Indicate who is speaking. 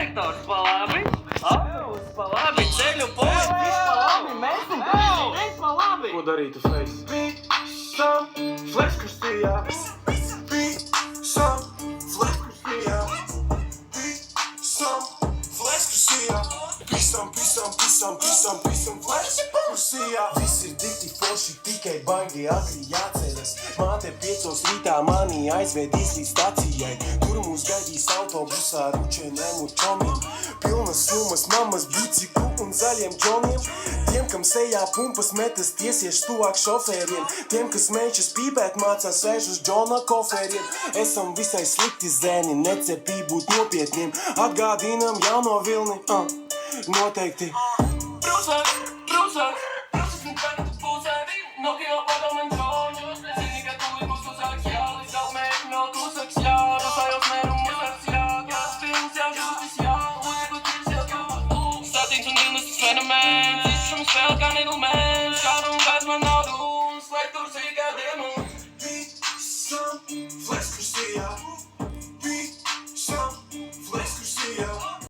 Speaker 1: direktors, pa labi. Aus, pa labi, ceļu pusi, pa labi, mēsim, reiz pa labi.
Speaker 2: Ko darītu Flex? Visam Flex krustījā. Visam Flex krustījā. Visam Flex krustījā. Visam Flex krustījā.
Speaker 3: Viss ir dikti forši, tikai baigi agri jāceras. Māte 5 rītā mani aizvedīs līdz stacijai. Tur mūs gaidīs autobusā ar ručenēm un čomiem. Pilnas sumas mammas biciku un zaļiem džoniem. Tiem, kam sejā pumpas metas tiesieši tuvāk šoferiem. Tiem, kas mēģas pīpēt mācās sēž uz Džona koferiem. Esam visai slikti zēni, necepī būt nopietniem. Atgādinam jauno vilni, noteikti.
Speaker 1: Brūsaks, un tagad tu būsēvi. Nokia padomen džonjus, nezini, ka tu būs uzsāks, jā. Līdz galmēji no tusaks, jā. Rosājos mēru musaks, jā. Kāds films jau jūtis, jā. Mūziku tirs jau jūtas. Statīns un dilnas fenomens. Izšums vēl kā nidulmens. Kādu un kāds man naudu. Slēgt tur sīkā dienu.
Speaker 3: Visam Flex krustījā.